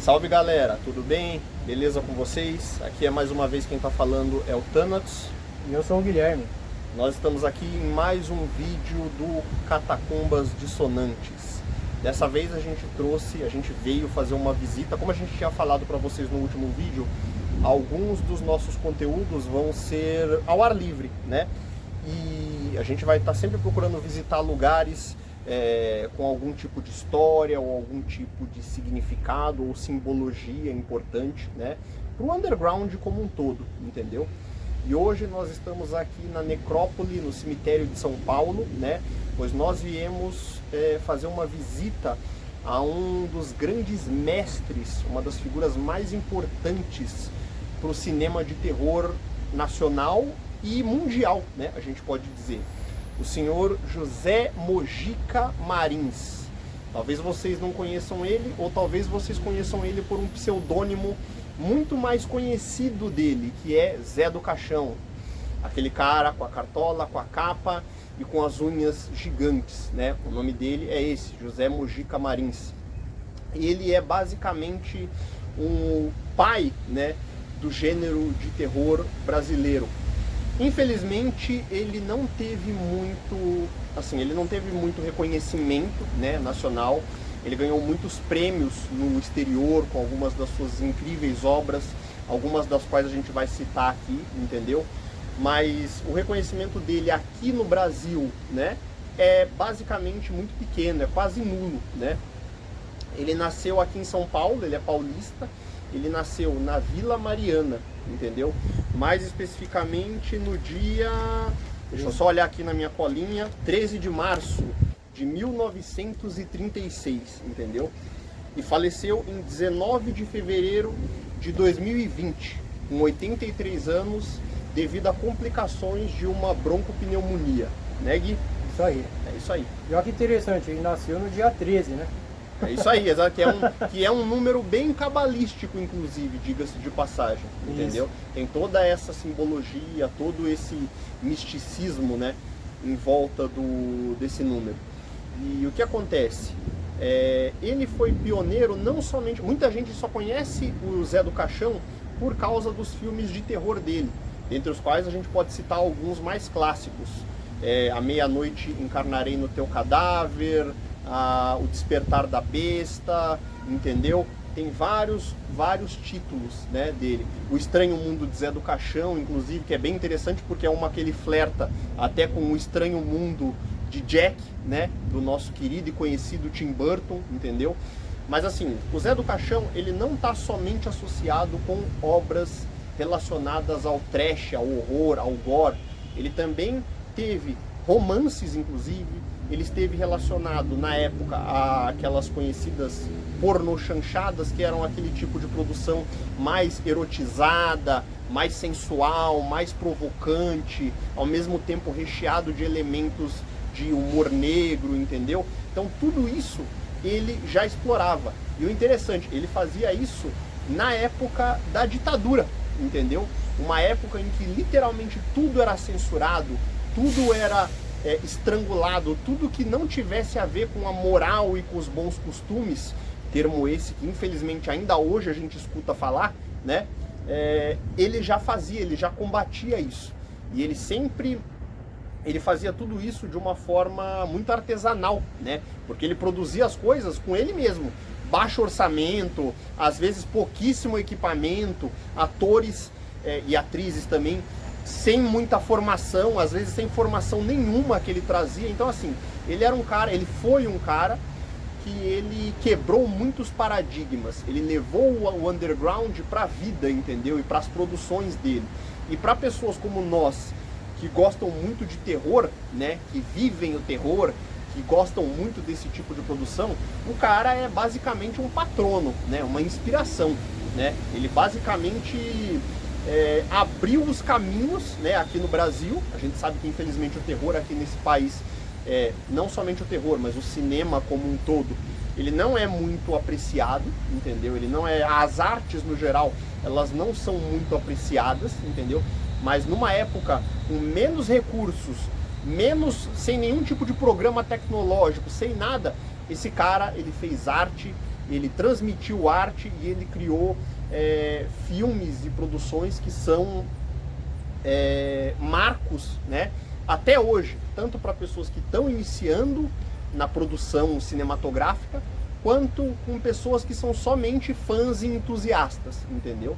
Salve galera, tudo bem? Beleza com vocês? Aqui é mais uma vez quem está falando é o Thanatos. E eu sou o Guilherme. Nós estamos aqui em mais um vídeo do Catacumbas Dissonantes. Dessa vez a gente veio fazer uma visita. Como a gente tinha falado para vocês no último vídeo, alguns dos nossos conteúdos vão ser ao ar livre, né? E a gente vai estar sempre procurando visitar lugares com algum tipo de história ou algum tipo de significado ou simbologia importante, né, para o underground como um todo, entendeu? E hoje nós estamos aqui na necrópole, no cemitério de São Paulo, né, pois nós viemos fazer uma visita a um dos grandes mestres, uma das figuras mais importantes para o cinema de terror nacional e mundial, né, a gente pode dizer. O senhor José Mojica Marins. Talvez vocês não conheçam ele, ou talvez vocês conheçam ele por um pseudônimo muito mais conhecido dele, que é Zé do Caixão. Aquele cara com a cartola, com a capa e com as unhas gigantes, né? O nome dele é esse, José Mojica Marins. Ele é basicamente um pai, né, do gênero de terror brasileiro. Infelizmente ele não teve muito reconhecimento, né, nacional. Ele ganhou muitos prêmios no exterior com algumas das suas incríveis obras, algumas das quais a gente vai citar aqui, entendeu? Mas o reconhecimento dele aqui no Brasil, né, é basicamente muito pequeno, é quase nulo, né? Ele nasceu aqui em São Paulo, ele é paulista. Ele nasceu na Vila Mariana, entendeu? Mais especificamente no dia... Deixa eu só olhar aqui na minha colinha. 13 de março de 1936, entendeu? E faleceu em 19 de fevereiro de 2020, com 83 anos, devido a complicações de uma broncopneumonia, né, Gui? Isso aí. É isso aí. E olha que interessante, ele nasceu no dia 13, né? É isso aí, exato, que é um número bem cabalístico, inclusive, diga-se de passagem, entendeu? Isso. Tem toda essa simbologia, todo esse misticismo, né, em volta desse número. E o que acontece? Ele foi pioneiro não somente... Muita gente só conhece o Zé do Caixão por causa dos filmes de terror dele, entre os quais a gente pode citar alguns mais clássicos. À Meia-Noite Encarnarei no Teu Cadáver... O Despertar da Besta, entendeu? Tem vários títulos, né, dele. O Estranho Mundo de Zé do Caixão, inclusive, que é bem interessante porque é uma que ele flerta até com o Estranho Mundo de Jack, né, do nosso querido e conhecido Tim Burton, entendeu? Mas assim, o Zé do Caixão, ele não está somente associado com obras relacionadas ao trash, ao horror, ao gore. Ele também teve romances, inclusive. Ele esteve relacionado, na época, àquelas conhecidas pornochanchadas, que eram aquele tipo de produção mais erotizada, mais sensual, mais provocante, ao mesmo tempo recheado de elementos de humor negro, entendeu? Então tudo isso ele já explorava. E o interessante, ele fazia isso na época da ditadura, entendeu? Uma época em que literalmente tudo era censurado, tudo era... estrangulado, tudo que não tivesse a ver com a moral e com os bons costumes, termo esse que infelizmente ainda hoje a gente escuta falar, né? Ele já fazia, ele já combatia isso. E ele fazia tudo isso de uma forma muito artesanal, né? Porque ele produzia as coisas com ele mesmo. Baixo orçamento, às vezes pouquíssimo equipamento, atores e atrizes também sem muita formação, às vezes sem formação nenhuma que ele trazia. Então assim, ele foi um cara que ele quebrou muitos paradigmas, ele levou o underground para a vida, entendeu? E para as produções dele. E para pessoas como nós, que gostam muito de terror, né, que vivem o terror, que gostam muito desse tipo de produção, o cara é basicamente um patrono, né, uma inspiração, né? Ele basicamente abriu os caminhos, né, aqui no Brasil. A gente sabe que infelizmente o terror aqui nesse país, não somente o terror, mas o cinema como um todo, ele não é muito apreciado, entendeu? As artes no geral, elas não são muito apreciadas, entendeu? Mas numa época com menos recursos, sem nenhum tipo de programa tecnológico, sem nada, esse cara, ele fez arte, ele transmitiu arte e ele criou filmes e produções que são marcos, né? Até hoje, tanto para pessoas que estão iniciando na produção cinematográfica, quanto com pessoas que são somente fãs e entusiastas, entendeu?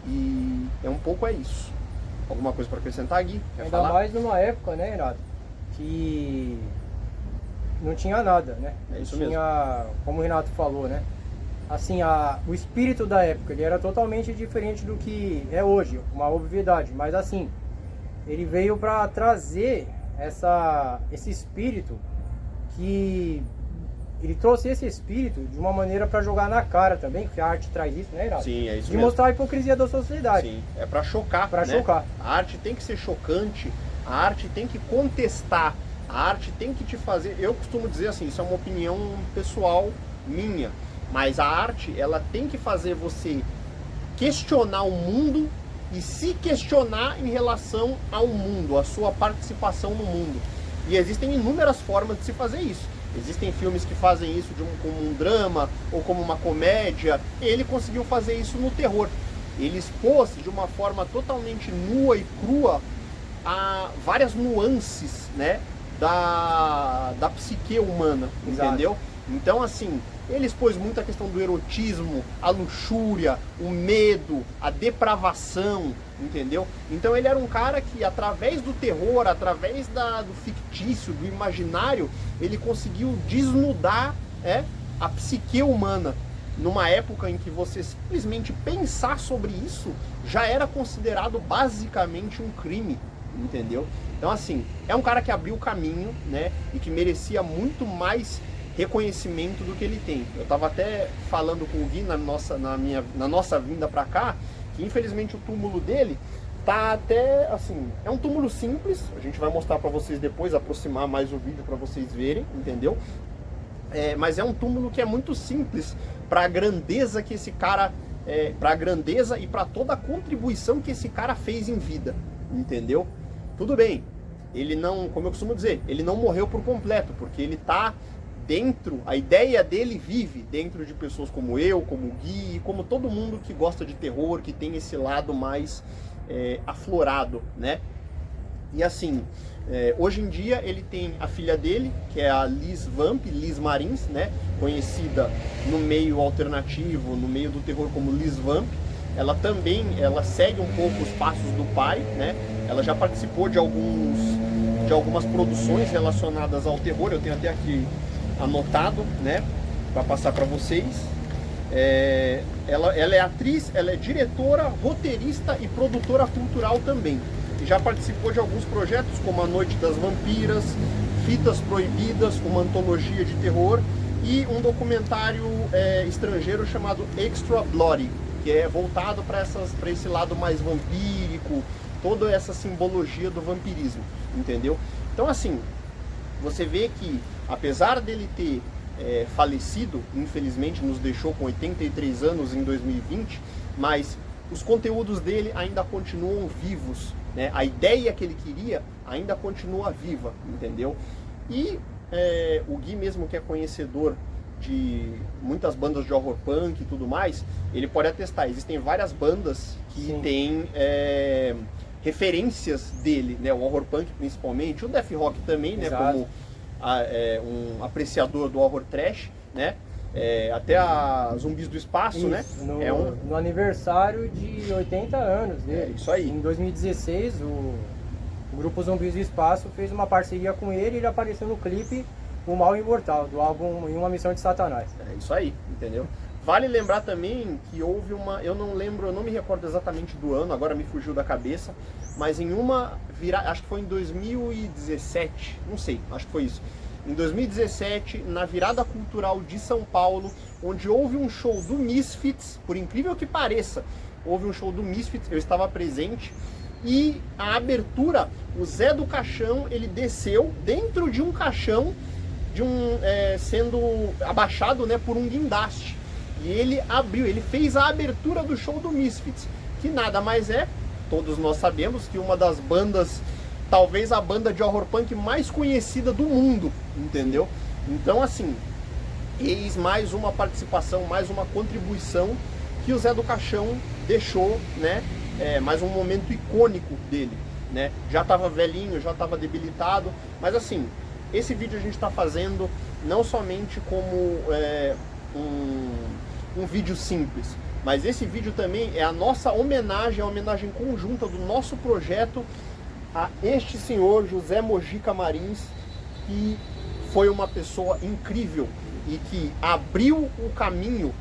E um pouco isso. Alguma coisa para acrescentar, Gui? Quer Ainda falar? mais numa época, né, Renato, que não tinha nada, né? É isso tinha, como o Renato falou, né? Assim, o espírito da época, ele era totalmente diferente do que é hoje, uma obviedade, mas assim, ele veio para trazer esse espírito que... Ele trouxe esse espírito de uma maneira para jogar na cara também, que a arte traz isso, né, Renato? Sim, é isso de mesmo. mostrar a hipocrisia da sociedade. Sim, é para chocar, Para né? chocar. A arte tem que ser chocante, a arte tem que contestar, a arte tem que te fazer... Eu costumo dizer assim, isso é uma opinião pessoal minha, mas a arte, ela tem que fazer você questionar o mundo e se questionar em relação ao mundo, a sua participação no mundo. E existem inúmeras formas de se fazer isso. Existem filmes que fazem isso como um drama ou como uma comédia. Ele conseguiu fazer isso no terror. Ele expôs de uma forma totalmente nua e crua a várias nuances, né, da psique humana, Exato. entendeu? Então, assim, ele expôs muito a questão do erotismo, a luxúria, o medo, a depravação, entendeu? Então ele era um cara que, através do terror, através do fictício, do imaginário, ele conseguiu desnudar a psique humana. Numa época em que você simplesmente pensar sobre isso já era considerado basicamente um crime, entendeu? Então, assim, é um cara que abriu o caminho, né, e que merecia muito mais reconhecimento do que ele tem. Eu estava até falando com o Gui na nossa vinda para cá, que infelizmente o túmulo dele tá até assim, é um túmulo simples, a gente vai mostrar para vocês depois, aproximar mais o vídeo para vocês verem, entendeu? Mas é um túmulo que é muito simples para a grandeza que esse cara, para a grandeza e para toda a contribuição que esse cara fez em vida, entendeu? Tudo bem, ele não, como eu costumo dizer, ele não morreu por completo, porque ele tá dentro, a ideia dele vive dentro de pessoas como eu, como o Gui, como todo mundo que gosta de terror, que tem esse lado mais aflorado, né? E assim, hoje em dia ele tem a filha dele, que é a Liz Marins, né? Conhecida no meio alternativo, no meio do terror como Liz Vamp. Ela também, ela segue um pouco os passos do pai, né? Ela já participou de algumas produções relacionadas ao terror, eu tenho até aqui anotado, né, para passar para vocês. Ela é atriz, ela é diretora, roteirista e produtora cultural também. E já participou de alguns projetos como A Noite das Vampiras, Fitas Proibidas, uma antologia de terror e um documentário estrangeiro chamado Extra Bloody, que é voltado para esse lado mais vampírico, toda essa simbologia do vampirismo, entendeu? Então, assim, você vê que apesar dele ter falecido, infelizmente nos deixou com 83 anos em 2020, mas os conteúdos dele ainda continuam vivos, né? A ideia que ele queria ainda continua viva, entendeu? E o Gui mesmo, que é conhecedor de muitas bandas de horror punk e tudo mais, ele pode atestar, existem várias bandas que têm referências dele, né? O horror punk principalmente, o death rock também, né? Como um apreciador do horror trash, né? Até a Zumbis do Espaço, isso, né? No aniversário de 80 anos dele. Isso aí. Em 2016, o grupo Zumbis do Espaço fez uma parceria com ele e ele apareceu no clipe O Mal Imortal, do álbum Em Uma Missão de Satanás. É isso aí, entendeu? Vale lembrar também que houve eu não me recordo exatamente do ano, agora me fugiu da cabeça, mas em uma acho que foi em 2017, não sei, acho que foi isso. Em 2017, na virada cultural de São Paulo, onde houve um show do Misfits, por incrível que pareça, houve um show do Misfits, eu estava presente, e a abertura, o Zé do Caixão, ele desceu dentro de um caixão, sendo abaixado, né, por um guindaste. E ele abriu, ele fez a abertura do show do Misfits, que nada mais é, todos nós sabemos, que uma das bandas, talvez a banda de horror punk mais conhecida do mundo, entendeu? Então, assim, eis mais uma participação, mais uma contribuição que o Zé do Caixão deixou, né? Mais um momento icônico dele, né? Já estava velhinho, já estava debilitado, mas assim, esse vídeo a gente está fazendo não somente como um vídeo simples, mas esse vídeo também é a nossa homenagem, a homenagem conjunta do nosso projeto a este senhor José Mojica Marins, que foi uma pessoa incrível e que abriu o caminho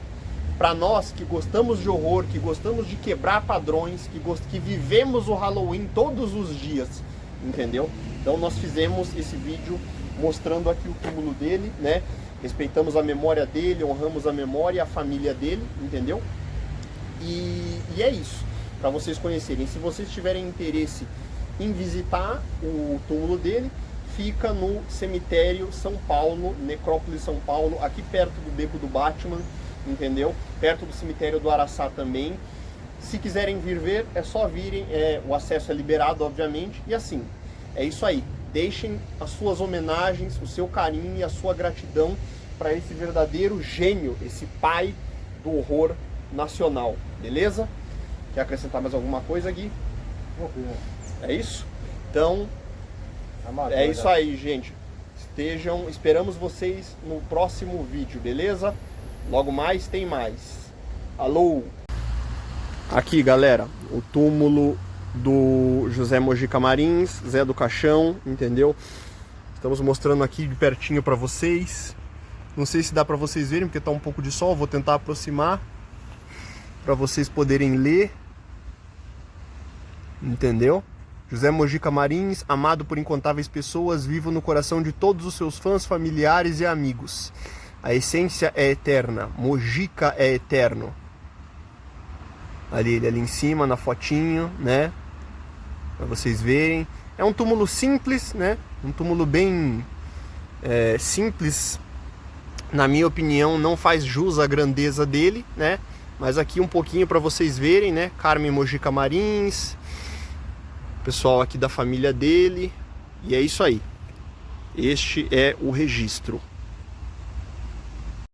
para nós que gostamos de horror, que gostamos de quebrar padrões, que vivemos o Halloween todos os dias, entendeu? Então nós fizemos esse vídeo mostrando aqui o túmulo dele, né? Respeitamos a memória dele, honramos a memória e a família dele, entendeu? E é isso, para vocês conhecerem. Se vocês tiverem interesse em visitar o túmulo dele, fica no cemitério São Paulo, Necrópole São Paulo, aqui perto do Beco do Batman, entendeu? Perto do cemitério do Araçá também. Se quiserem vir ver, é só virem, o acesso é liberado, obviamente. E assim, é isso aí. Deixem as suas homenagens, o seu carinho e a sua gratidão para esse verdadeiro gênio, esse pai do horror nacional, beleza? Quer acrescentar mais alguma coisa, Gui? É isso? Então, é isso aí, gente. Esperamos vocês no próximo vídeo, beleza? Logo mais tem mais. Alô! Aqui, galera, o túmulo do José Mojica Marins, Zé do Caixão, entendeu? Estamos mostrando aqui de pertinho para vocês. Não sei se dá para vocês verem, porque tá um pouco de sol. Vou tentar aproximar para vocês poderem ler. Entendeu? José Mojica Marins, amado por incontáveis pessoas, vivo no coração de todos os seus fãs, familiares e amigos. A essência é eterna, Mojica é eterno. Ali em cima, na fotinho, né? Pra vocês verem. É um túmulo simples, né? Um túmulo bem simples. Na minha opinião, não faz jus à grandeza dele, né? Mas aqui um pouquinho para vocês verem, né? Carmen Mojica Marins, pessoal aqui da família dele. E é isso aí. Este é o registro.